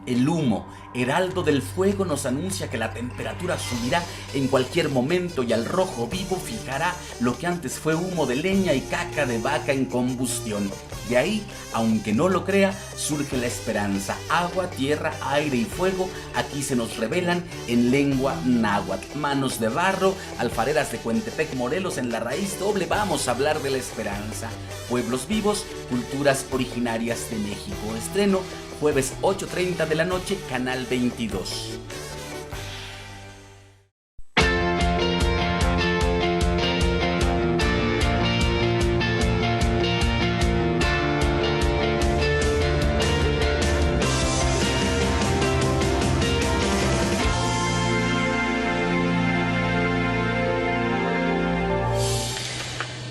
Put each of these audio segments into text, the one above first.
El humo, heraldo del fuego, nos anuncia que la temperatura subirá en cualquier momento y al rojo vivo fijará lo que antes fue humo de leña y caca de vaca en combustión. De ahí, aunque no lo crea, surge la esperanza. Agua, tierra, aire y fuego aquí se nos revelan en lengua náhuatl. Manos de barro, alfareras de Cuentepec, Morelos, en la raíz doble vamos a hablar de la esperanza. Pueblos vivos, culturas originarias de México. Estreno jueves 8:30 de la noche, Canal 22.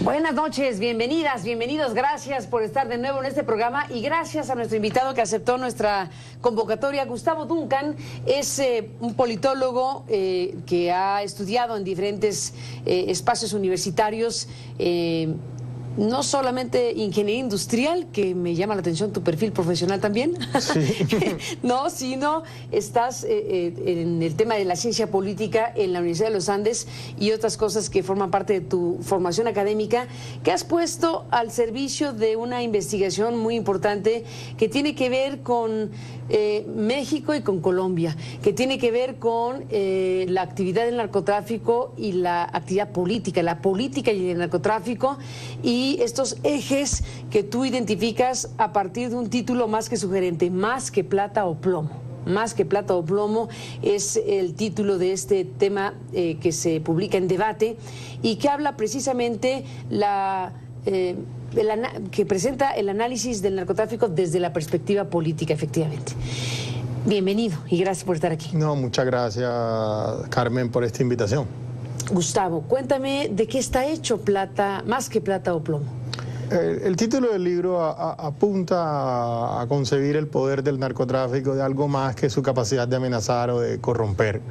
Buenas noches, bienvenidas, bienvenidos, gracias por estar de nuevo en este programa y gracias a nuestro invitado que aceptó nuestra convocatoria. Gustavo Duncan es un politólogo que ha estudiado en diferentes espacios universitarios, no solamente ingeniería industrial, que me llama la atención tu perfil profesional también, sí. No, sino estás en el tema de la ciencia política en la Universidad de los Andes y otras cosas que forman parte de tu formación académica, que has puesto al servicio de una investigación muy importante que tiene que ver con México y con Colombia, que tiene que ver con la actividad del narcotráfico y la actividad política, la política y el narcotráfico, y estos ejes que tú identificas a partir de un título más que sugerente, Más que plata o plomo. Más que plata o plomo es el título de este tema que se publica en Debate y que habla precisamente que presenta el análisis del narcotráfico desde la perspectiva política, efectivamente. Bienvenido y gracias por estar aquí. No, muchas gracias, Carmen, por esta invitación. Gustavo, cuéntame de qué está hecho Más que plata o plomo. El título del libro apunta a concebir el poder del narcotráfico de algo más que su capacidad de amenazar o de corromper.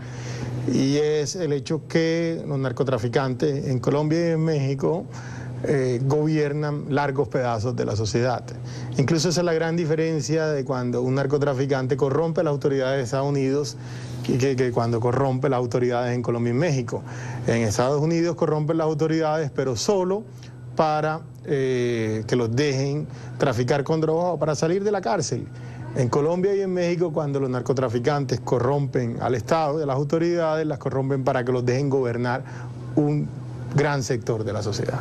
Y es el hecho que los narcotraficantes en Colombia y en México gobiernan largos pedazos de la sociedad. Incluso esa es la gran diferencia de cuando un narcotraficante corrompe a las autoridades de Estados Unidos que cuando corrompe las autoridades en Colombia y México. En Estados Unidos corrompen las autoridades, pero solo para que los dejen traficar con drogas o para salir de la cárcel. En Colombia y en México, cuando los narcotraficantes corrompen al Estado y a las autoridades, las corrompen para que los dejen gobernar un gran sector de la sociedad.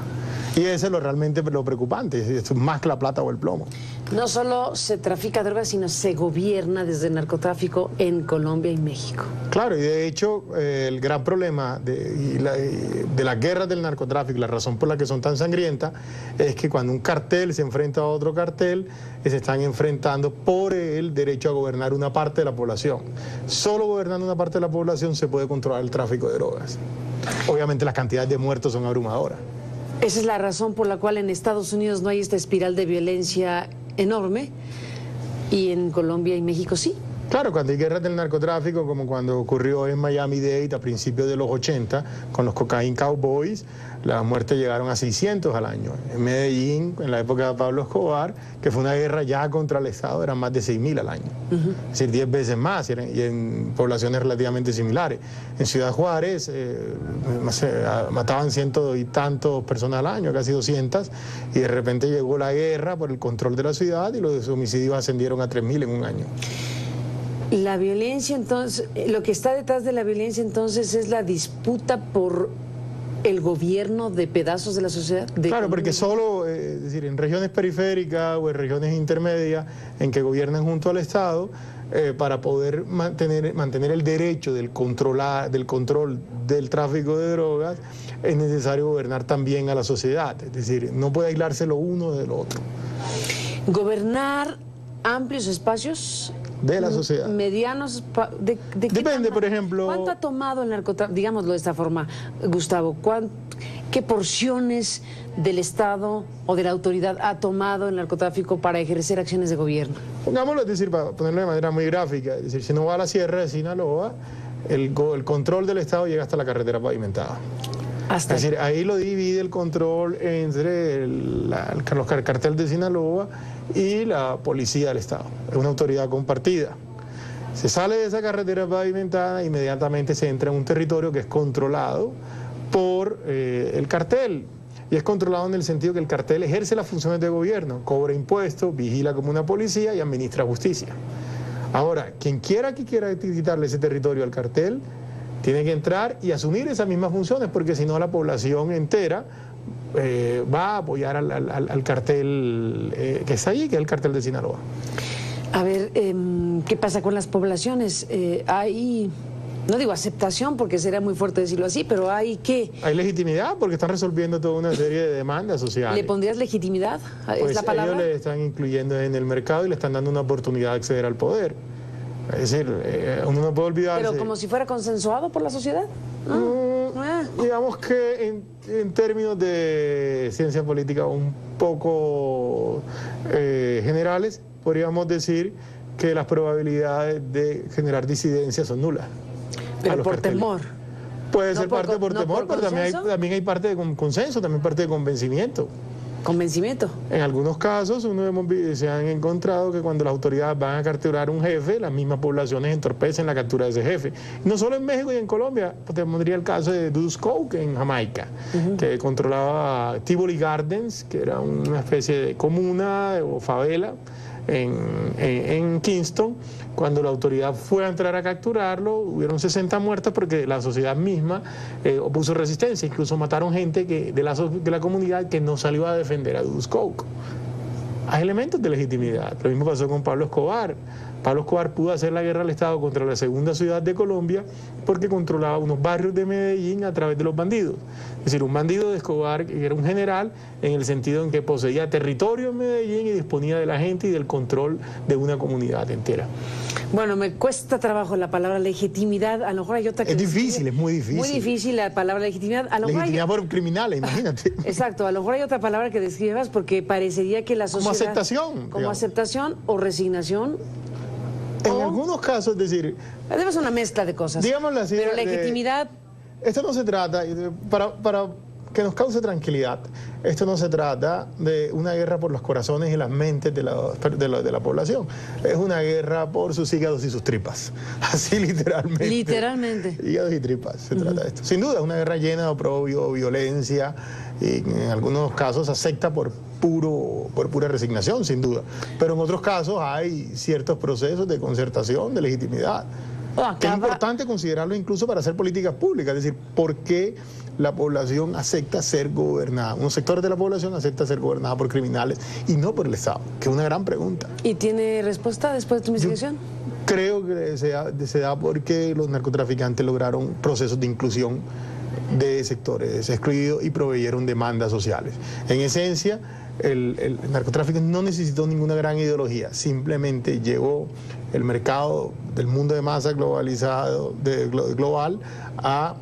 Y ese es realmente lo preocupante, es más que la plata o el plomo. No solo se trafica drogas, sino se gobierna desde el narcotráfico en Colombia y México. Claro, y de hecho el gran problema de las guerras del narcotráfico, la razón por la que son tan sangrientas, es que cuando un cartel se enfrenta a otro cartel, se están enfrentando por el derecho a gobernar una parte de la población. Solo gobernando una parte de la población se puede controlar el tráfico de drogas. Obviamente las cantidades de muertos son abrumadoras. Esa es la razón por la cual en Estados Unidos no hay esta espiral de violencia enorme y en Colombia y México sí. Claro, cuando hay guerras del narcotráfico, como cuando ocurrió en Miami-Dade a principios de los 80, con los Cocaine Cowboys, las muertes llegaron a 600 al año. En Medellín, en la época de Pablo Escobar, que fue una guerra ya contra el Estado, eran más de 6.000 al año. Es decir, 10 veces más, y en poblaciones relativamente similares. En Ciudad Juárez mataban cientos y tantos personas al año, casi 200, y de repente llegó la guerra por el control de la ciudad y los homicidios ascendieron a 3.000 en un año. La violencia, entonces, lo que está detrás de la violencia, entonces, es la disputa por el gobierno de pedazos de la sociedad. Claro, porque solo, es decir, en regiones periféricas o en regiones intermedias en que gobiernan junto al Estado, para poder mantener el derecho del control del tráfico de drogas, es necesario gobernar también a la sociedad. Es decir, no puede aislarse lo uno de lo otro. Gobernar amplios espacios de la sociedad. Medianos, depende, por ejemplo. ¿Cuánto ha tomado el narcotráfico? Digámoslo de esta forma, Gustavo, ¿qué porciones del Estado o de la autoridad ha tomado el narcotráfico para ejercer acciones de gobierno? Pongámoslo, es decir, para ponerlo de manera muy gráfica, es decir, si no va a la sierra de Sinaloa, el control del Estado llega hasta la carretera pavimentada. Es decir, ahí lo divide el control entre el cartel de Sinaloa y la policía del Estado. Es una autoridad compartida. Se sale de esa carretera pavimentada, inmediatamente se entra en un territorio que es controlado por el cartel. Y es controlado en el sentido que el cartel ejerce las funciones de gobierno, cobra impuestos, vigila como una policía y administra justicia. Ahora, quien quiera quitarle ese territorio al cartel, tiene que entrar y asumir esas mismas funciones, porque si no la población entera va a apoyar al cartel que está allí, que es el cartel de Sinaloa. A ver, ¿qué pasa con las poblaciones? Hay, no digo aceptación porque sería muy fuerte decirlo así, pero hay ¿qué? Hay legitimidad porque están resolviendo toda una serie de demandas sociales. ¿Le pondrías legitimidad? ¿Es Pues la palabra? ellos le están incluyendo en el mercado y le están dando una oportunidad de acceder al poder. Es decir, uno no puede olvidarse. Pero como si fuera consensuado por la sociedad. Digamos que en términos de ciencia política un poco generales, podríamos decir que las probabilidades de generar disidencia son nulas. Pero por temor. Puede No ser por parte por no temor, por pero consenso. también hay parte de consenso, también parte de convencimiento. Convencimiento. En algunos casos se han encontrado que cuando las autoridades van a capturar un jefe, las mismas poblaciones entorpecen la captura de ese jefe. No solo en México y en Colombia, te pondría el caso de Dudus Coke en Jamaica, que controlaba Tivoli Gardens, que era una especie de comuna o favela en Kingston. Cuando la autoridad fue a entrar a capturarlo, hubieron 60 muertos porque la sociedad misma opuso resistencia. Incluso mataron gente de la comunidad que no salió a defender a Dudus Coke. Hay elementos de legitimidad. Lo mismo pasó con Pablo Escobar. Pablo Escobar pudo hacer la guerra al Estado contra la segunda ciudad de Colombia porque controlaba unos barrios de Medellín a través de los bandidos. Es decir, un bandido de Escobar que era un general en el sentido en que poseía territorio en Medellín y disponía de la gente y del control de una comunidad entera. Bueno, me cuesta trabajo la palabra legitimidad. A lo mejor hay otra que... Es difícil, es muy difícil. Muy difícil la palabra legitimidad. A lo mejor legitimidad por criminales, imagínate. Exacto, a lo mejor hay otra palabra que describas porque parecería que la sociedad... Como aceptación. Como digamos. Aceptación o resignación. En algunos casos, es decir... Debe ser una mezcla de cosas. Digámoslo así. Pero legitimidad... Esto no se trata, para que nos cause tranquilidad, esto no se trata de una guerra por los corazones y las mentes de la población. Es una guerra por sus hígados y sus tripas. Así literalmente. Literalmente. Hígados y tripas se trata de esto. Sin duda, es una guerra llena de oprobio, violencia y en algunos casos acepta por pura resignación, sin duda. Pero en otros casos hay ciertos procesos de concertación, de legitimidad. Que es importante considerarlo incluso para hacer políticas públicas, es decir, ¿por qué la población acepta ser gobernada? Unos sectores de la población acepta ser gobernada por criminales y no por el Estado, que es una gran pregunta. ¿Y tiene respuesta después de tu investigación? Yo creo que se da porque los narcotraficantes lograron procesos de inclusión de sectores excluidos y proveyeron demandas sociales. En esencia, el narcotráfico no necesitó ninguna gran ideología, simplemente llegó el mercado del mundo de masa globalizado, global, a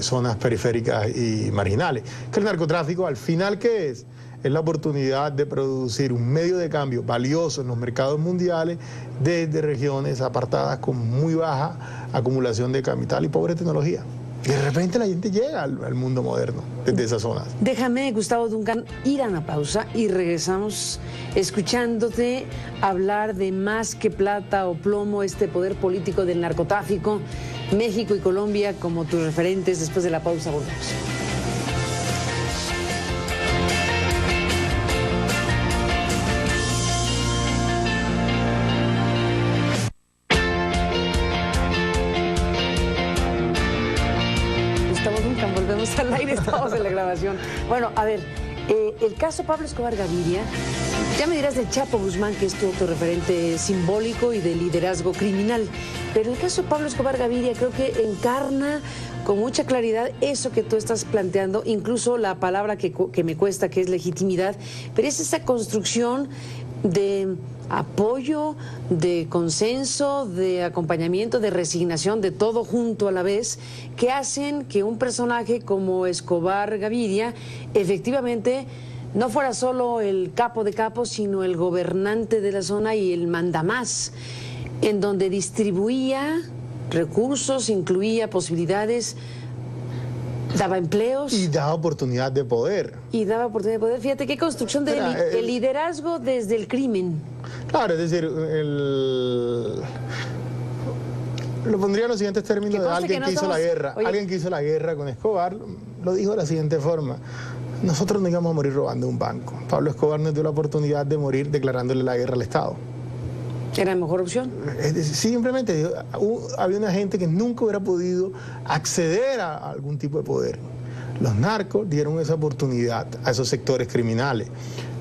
zonas periféricas y marginales. Que el narcotráfico, al final, ¿qué es? Es la oportunidad de producir un medio de cambio valioso en los mercados mundiales desde regiones apartadas con muy baja acumulación de capital y pobre tecnología. Y de repente la gente llega al mundo moderno desde esas zonas. Déjame, Gustavo Duncan, ir a una pausa y regresamos escuchándote hablar de más que plata o plomo, este poder político del narcotráfico, México y Colombia como tus referentes. Después de la pausa volvemos. Al aire, estamos en la grabación. Bueno, a ver, el caso Pablo Escobar Gaviria, ya me dirás del Chapo Guzmán, que es tu referente simbólico y de liderazgo criminal, pero el caso Pablo Escobar Gaviria creo que encarna con mucha claridad eso que tú estás planteando, incluso la palabra que me cuesta, que es legitimidad, pero es esa construcción de apoyo, de consenso, de acompañamiento, de resignación, de todo junto a la vez, que hacen que un personaje como Escobar Gaviria efectivamente no fuera solo el capo de capos, sino el gobernante de la zona y el mandamás, en donde distribuía recursos, incluía posibilidades, daba empleos. Y daba oportunidad de poder. Y daba oportunidad de poder. Fíjate qué construcción de el liderazgo desde el crimen. Claro, es decir, Lo pondría en los siguientes términos de alguien que hizo la guerra. Oye, alguien que hizo la guerra con Escobar lo dijo de la siguiente forma: nosotros no íbamos a morir robando un banco. Pablo Escobar nos dio la oportunidad de morir declarándole la guerra al Estado. ¿Era la mejor opción? Simplemente había una gente que nunca hubiera podido acceder a algún tipo de poder. Los narcos dieron esa oportunidad a esos sectores criminales.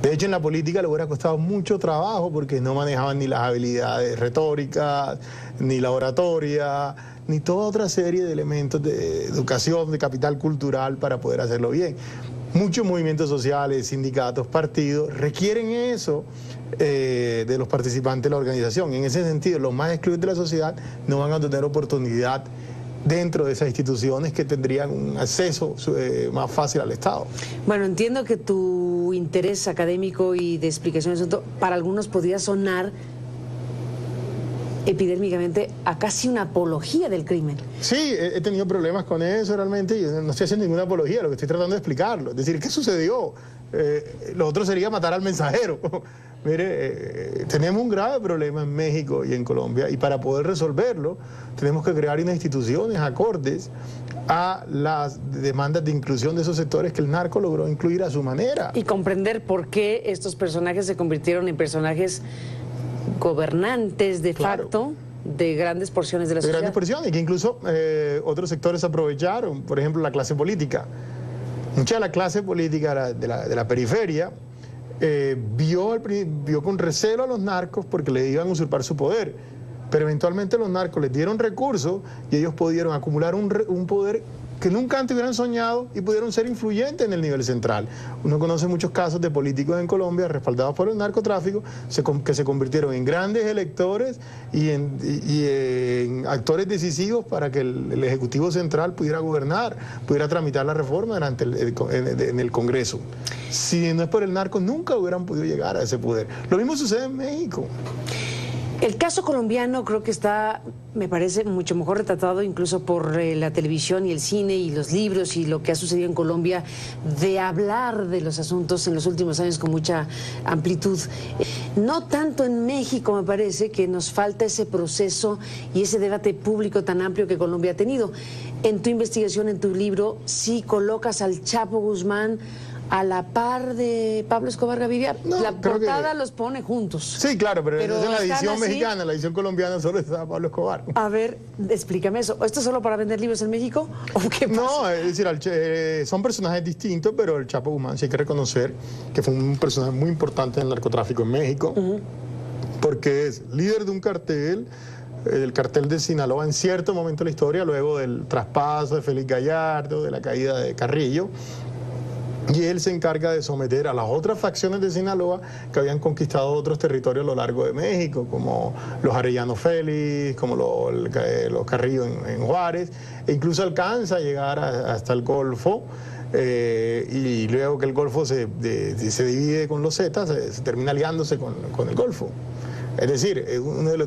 De hecho, en la política le hubiera costado mucho trabajo porque no manejaban ni las habilidades retóricas, ni la oratoria, ni toda otra serie de elementos de educación, de capital cultural para poder hacerlo bien. Muchos movimientos sociales, sindicatos, partidos requieren eso de los participantes de la organización. En ese sentido, los más excluidos de la sociedad no van a tener oportunidad dentro de esas instituciones que tendrían un acceso más fácil al Estado. Bueno, entiendo que tu interés académico y de explicación del asunto para algunos podría sonar epidérmicamente a casi una apología del crimen. Sí, he tenido problemas con eso realmente, y no estoy haciendo ninguna apología, lo que estoy tratando de explicarlo. Es decir, ¿qué sucedió? Lo otro sería matar al mensajero. Mire, tenemos un grave problema en México y en Colombia, y para poder resolverlo tenemos que crear unas instituciones acordes a las demandas de inclusión de esos sectores que el narco logró incluir a su manera. Y comprender por qué estos personajes se convirtieron en personajes gobernantes de facto de grandes porciones de la sociedad. De grandes porciones, que incluso otros sectores aprovecharon, por ejemplo, la clase política. Mucha de la clase política de la periferia vio con recelo a los narcos porque le iban a usurpar su poder, pero eventualmente los narcos les dieron recursos y ellos pudieron acumular un poder que nunca antes hubieran soñado y pudieron ser influyentes en el nivel central. Uno conoce muchos casos de políticos en Colombia respaldados por el narcotráfico que se convirtieron en grandes electores y en actores decisivos para que el Ejecutivo Central pudiera gobernar, pudiera tramitar la reforma en el Congreso. Si no es por el narco, nunca hubieran podido llegar a ese poder. Lo mismo sucede en México. El caso colombiano creo que está, me parece, mucho mejor retratado incluso por la televisión y el cine y los libros y lo que ha sucedido en Colombia, de hablar de los asuntos en los últimos años con mucha amplitud. No tanto en México, me parece, que nos falta ese proceso y ese debate público tan amplio que Colombia ha tenido. En tu investigación, en tu libro, sí colocas al Chapo Guzmán a la par de Pablo Escobar Gaviria. No, la portada los pone juntos. Sí, claro, pero esa es la edición así mexicana, la edición colombiana solo está Pablo Escobar. A ver, explícame eso. ¿Esto es solo para vender libros en México o qué pasa? No, es decir, son personajes distintos, pero el Chapo Guzmán sí hay que reconocer que fue un personaje muy importante en el narcotráfico en México, porque es líder de un cartel, el cartel de Sinaloa en cierto momento de la historia, luego del traspaso de Félix Gallardo, de la caída de Carrillo. Y él se encarga de someter a las otras facciones de Sinaloa que habían conquistado otros territorios a lo largo de México, como los Arellano Félix, como los Carrillo en Juárez, e incluso alcanza a llegar hasta el Golfo, y luego que el Golfo se divide con los Zetas, se termina aliándose con el Golfo. Es decir,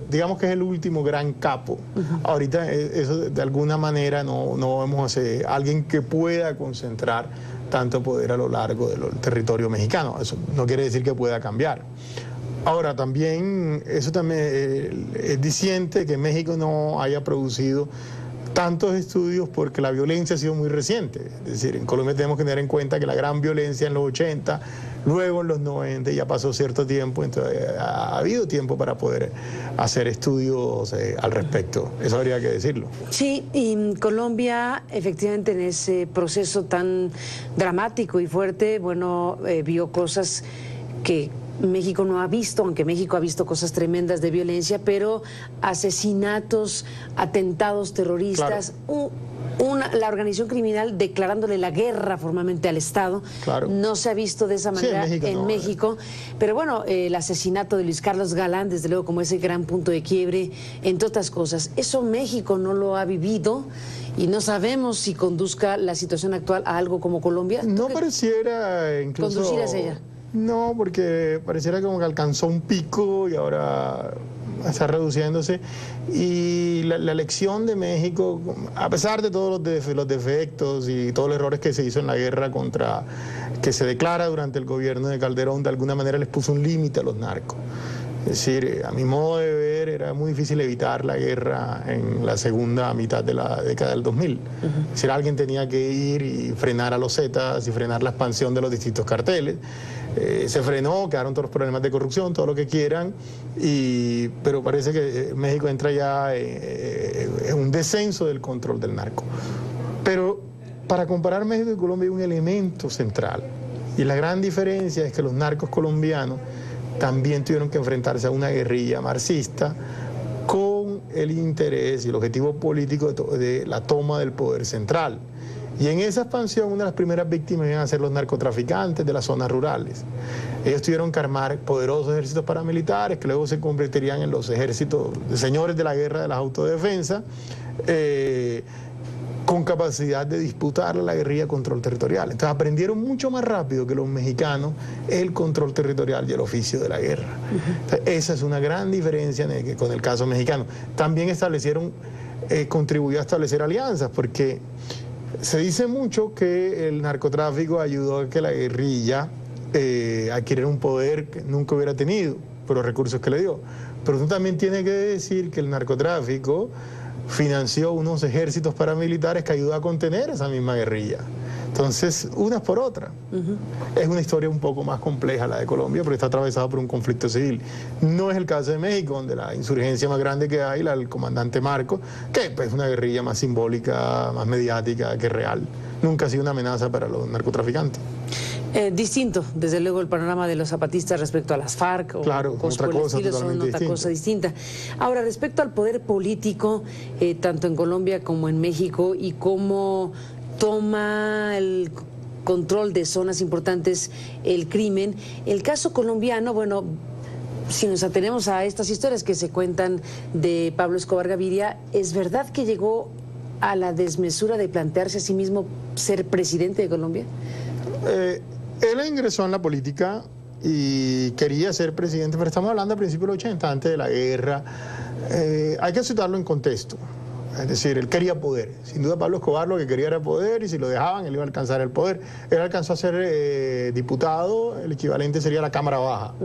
digamos que es el último gran capo. Ahorita eso de alguna manera no vemos a alguien que pueda concentrar tanto poder a lo largo del territorio mexicano. Eso no quiere decir que pueda cambiar. Ahora, también es diciente que México no haya producido tantos estudios porque la violencia ha sido muy reciente. Es decir, en Colombia tenemos que tener en cuenta que la gran violencia en los 80, luego en los 90 ya pasó cierto tiempo, entonces ha habido tiempo para poder hacer estudios al respecto. Eso habría que decirlo. Sí, y Colombia efectivamente en ese proceso tan dramático y fuerte, bueno, vio cosas que México no ha visto, aunque México ha visto cosas tremendas de violencia, pero asesinatos, atentados terroristas, claro. La organización criminal declarándole la guerra formalmente al Estado, claro. No se ha visto de esa manera en México. Pero bueno, el asesinato de Luis Carlos Galán, desde luego como ese gran punto de quiebre, entre otras cosas. Eso México no lo ha vivido y no sabemos si conduzca la situación actual a algo como Colombia. No pareciera incluso conducir hacia ella. No, porque pareciera como que alcanzó un pico y ahora está reduciéndose. Y la elección de México, a pesar de todos los defectos y todos los errores que se hizo en la guerra que se declara durante el gobierno de Calderón, de alguna manera les puso un límite a los narcos. Es decir, a mi modo de ver, era muy difícil evitar la guerra en la segunda mitad de la década del 2000. Es decir, alguien tenía que ir y frenar a los Zetas y frenar la expansión de los distintos carteles. Se frenó, quedaron todos los problemas de corrupción, todo lo que quieran, pero parece que México entra ya en un descenso del control del narco. Pero para comparar México y Colombia hay un elemento central, y la gran diferencia es que los narcos colombianos también tuvieron que enfrentarse a una guerrilla marxista con el interés y el objetivo político de la toma del poder central. Y en esa expansión, una de las primeras víctimas iban a ser los narcotraficantes de las zonas rurales. Ellos tuvieron que armar poderosos ejércitos paramilitares que luego se convertirían en los ejércitos de señores de la guerra de la autodefensa, con capacidad de disputar la guerrilla control territorial. Entonces aprendieron mucho más rápido que los mexicanos el control territorial y el oficio de la guerra. Entonces, esa es una gran diferencia con el caso mexicano. También contribuyó a establecer alianzas, porque se dice mucho que el narcotráfico ayudó a que la guerrilla adquiriera un poder que nunca hubiera tenido por los recursos que le dio. Pero tú también tienes que decir que el narcotráfico financió unos ejércitos paramilitares que ayudó a contener esa misma guerrilla. Entonces, unas por otras. Es una historia un poco más compleja la de Colombia, porque está atravesada por un conflicto civil. No es el caso de México, donde la insurgencia más grande que hay, la del comandante Marcos, que pues, es una guerrilla más simbólica, más mediática que real. Nunca ha sido una amenaza para los narcotraficantes. Distinto, desde luego, el panorama de los zapatistas respecto a las FARC o claro, otra cosa distinta. Ahora, respecto al poder político, tanto en Colombia como en México, y cómo toma el control de zonas importantes el crimen, el caso colombiano, bueno, si nos atenemos a estas historias que se cuentan de Pablo Escobar Gaviria, ¿es verdad que llegó a la desmesura de plantearse a sí mismo ser presidente de Colombia? Él ingresó en la política y quería ser presidente, pero estamos hablando a principios de los 80, antes de la guerra. Hay que situarlo en contexto. Es decir, él quería poder. Sin duda Pablo Escobar lo que quería era poder, y si lo dejaban él iba a alcanzar el poder. Él alcanzó a ser diputado, el equivalente sería la Cámara Baja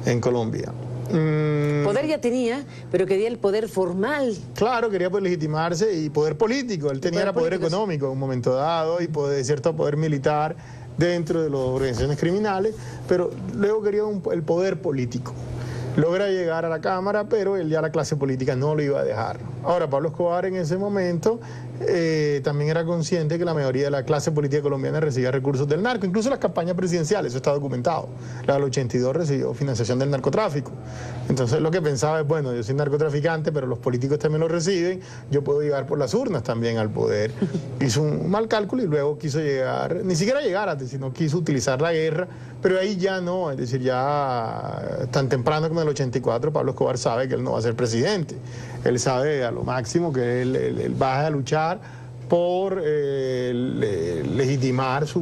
en Colombia. Poder ya tenía, pero quería el poder formal. Claro, quería pues legitimarse, y poder político. Él tenía poder económico en un momento dado, y cierto poder militar dentro de las organizaciones criminales, pero luego quería el poder político. Logra llegar a la Cámara, pero él ya la clase política no lo iba a dejar. Ahora, Pablo Escobar en ese momento también era consciente que la mayoría de la clase política colombiana recibía recursos del narco, incluso las campañas presidenciales, eso está documentado. La del 82 recibió financiación del narcotráfico. Entonces lo que pensaba es, bueno, yo soy narcotraficante, pero los políticos también lo reciben, yo puedo llegar por las urnas también al poder. Hizo un mal cálculo y luego quiso llegar, ni siquiera llegar, sino quiso utilizar la guerra, pero ahí ya no, es decir, ya tan temprano como en el 84, Pablo Escobar sabe que él no va a ser presidente. Él sabe a lo máximo que él va a luchar por legitimar su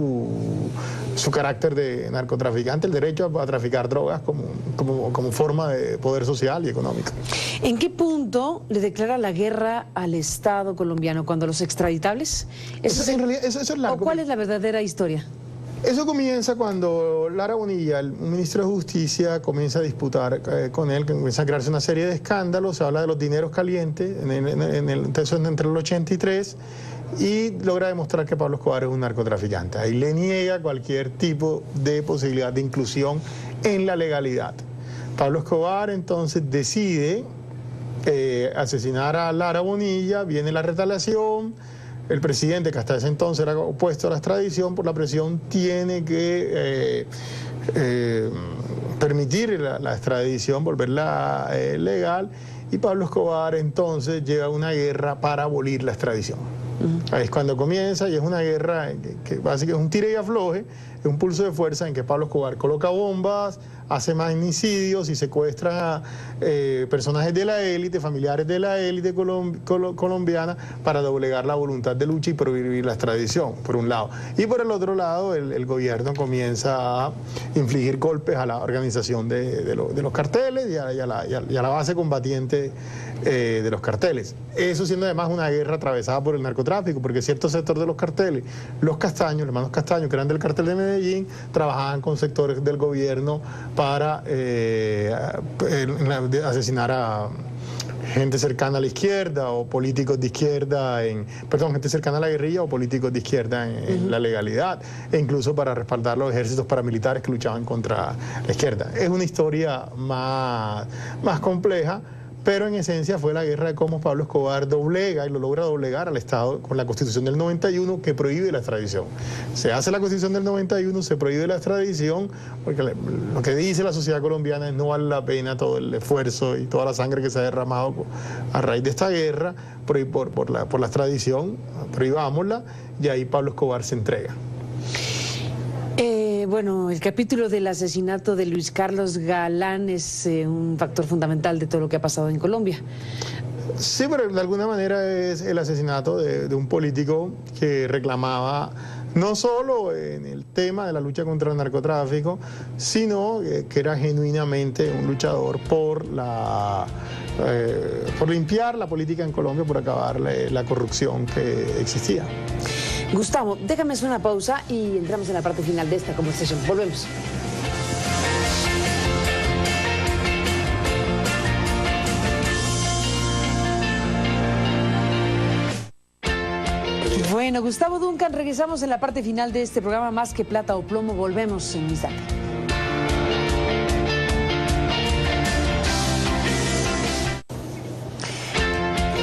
carácter de narcotraficante, el derecho a traficar drogas como forma de poder social y económico. ¿En qué punto le declara la guerra al Estado colombiano? ¿Cuando los extraditables? Eso es largo. ¿O cuál es la verdadera historia? Eso comienza cuando Lara Bonilla, el ministro de Justicia, comienza a disputar con él, que comienza a crearse una serie de escándalos. Se habla de los dineros calientes entre el 83, y logra demostrar que Pablo Escobar es un narcotraficante. Ahí le niega cualquier tipo de posibilidad de inclusión en la legalidad. Pablo Escobar entonces decide asesinar a Lara Bonilla, viene la retaliación. El presidente, que hasta ese entonces era opuesto a la extradición, por la presión tiene que permitir la extradición, volverla legal, y Pablo Escobar entonces lleva una guerra para abolir la extradición. Ahí es cuando comienza, y es una guerra que básicamente es un tire y afloje, es un pulso de fuerza en que Pablo Escobar coloca bombas, hace magnicidios y secuestra a personajes de la élite, familiares de la élite colombiana, para doblegar la voluntad de lucha y prohibir la extradición, por un lado. Y por el otro lado, el gobierno comienza a infligir golpes a la organización de los carteles y a la base combatiente de los carteles. Eso siendo además una guerra atravesada por el narcotráfico, porque cierto sector de los carteles, los Castaños, los hermanos Castaños, que eran del cartel de Medellín, trabajaban con sectores del gobierno para asesinar a gente cercana a la izquierda o políticos de izquierda, gente cercana a la guerrilla o políticos de izquierda en la legalidad, e incluso para respaldar los ejércitos paramilitares que luchaban contra la izquierda. Es una historia más compleja, pero en esencia fue la guerra de cómo Pablo Escobar doblega y lo logra doblegar al Estado con la Constitución del 91, que prohíbe la extradición. Se hace la Constitución del 91, se prohíbe la extradición, porque lo que dice la sociedad colombiana es no vale la pena todo el esfuerzo y toda la sangre que se ha derramado a raíz de esta guerra por la extradición, prohibámosla, y ahí Pablo Escobar se entrega. Bueno, el capítulo del asesinato de Luis Carlos Galán es un factor fundamental de todo lo que ha pasado en Colombia. Sí, pero de alguna manera es el asesinato de un político que reclamaba no solo en el tema de la lucha contra el narcotráfico, sino que era genuinamente un luchador por limpiar la política en Colombia, por acabar la corrupción que existía. Gustavo, déjame hacer una pausa y entramos en la parte final de esta conversación. Volvemos. Bueno, Gustavo Duncan, regresamos en la parte final de este programa Más que Plata o Plomo. Volvemos en un instante.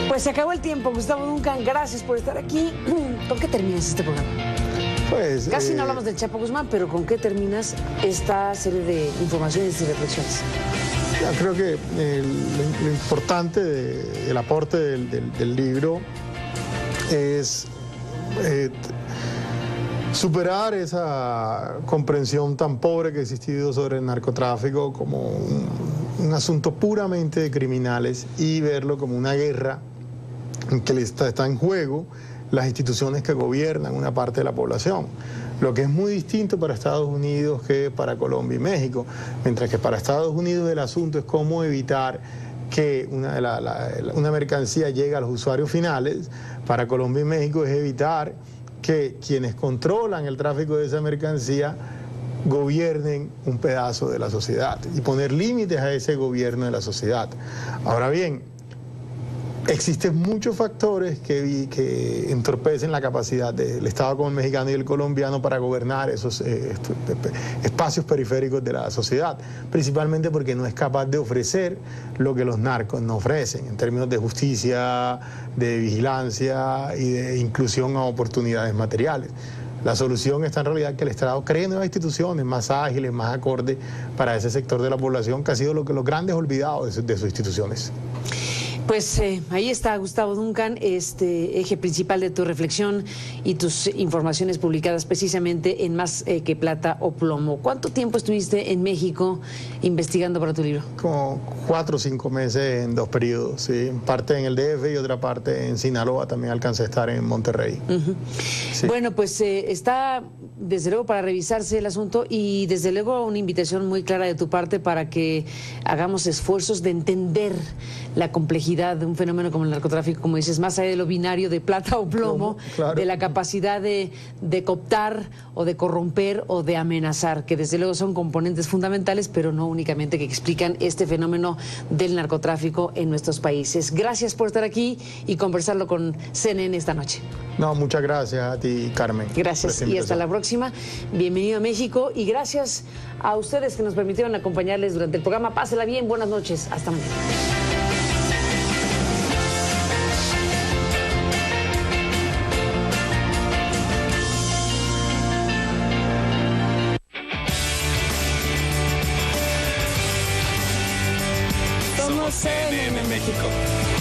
Pues se acabó el tiempo, Gustavo Duncan, gracias por estar aquí. ¿Con qué terminas este programa? Pues, casi no hablamos del Chapo Guzmán, pero ¿con qué terminas esta serie de informaciones y reflexiones? Creo que lo importante del aporte del libro es superar esa comprensión tan pobre que ha existido sobre el narcotráfico como un asunto puramente de criminales y verlo como una guerra en que está en juego las instituciones que gobiernan una parte de la población, lo que es muy distinto para Estados Unidos que para Colombia y México, mientras que para Estados Unidos el asunto es cómo evitar que una mercancía llegue a los usuarios finales. Para Colombia y México es evitar que quienes controlan el tráfico de esa mercancía gobiernen un pedazo de la sociedad y poner límites a ese gobierno de la sociedad. Ahora bien, existen muchos factores que entorpecen la capacidad del Estado como el mexicano y el colombiano para gobernar esos espacios periféricos de la sociedad, principalmente porque no es capaz de ofrecer lo que los narcos no ofrecen en términos de justicia, de vigilancia y de inclusión a oportunidades materiales. La solución está en realidad que el Estado cree nuevas instituciones más ágiles, más acordes para ese sector de la población que ha sido los grandes olvidados de sus instituciones. Pues ahí está, Gustavo Duncan, este eje principal de tu reflexión y tus informaciones publicadas precisamente en Más que Plata o Plomo. ¿Cuánto tiempo estuviste en México investigando para tu libro? Como 4 o 5 meses en 2 periodos, sí. Parte en el DF y otra parte en Sinaloa. También alcancé a estar en Monterrey. Sí. Bueno, pues está desde luego para revisarse el asunto y desde luego una invitación muy clara de tu parte para que hagamos esfuerzos de entender la complejidad de un fenómeno como el narcotráfico, como dices, más allá de lo binario de plata o plomo, claro, de la capacidad de cooptar o de corromper o de amenazar, que desde luego son componentes fundamentales, pero no únicamente que explican este fenómeno del narcotráfico en nuestros países. Gracias por estar aquí y conversarlo con CNN esta noche. No, muchas gracias a ti, Carmen. Gracias y hasta la próxima. Bienvenido a México y gracias a ustedes que nos permitieron acompañarles durante el programa. Pásela bien, buenas noches, hasta mañana. Somos CNN México.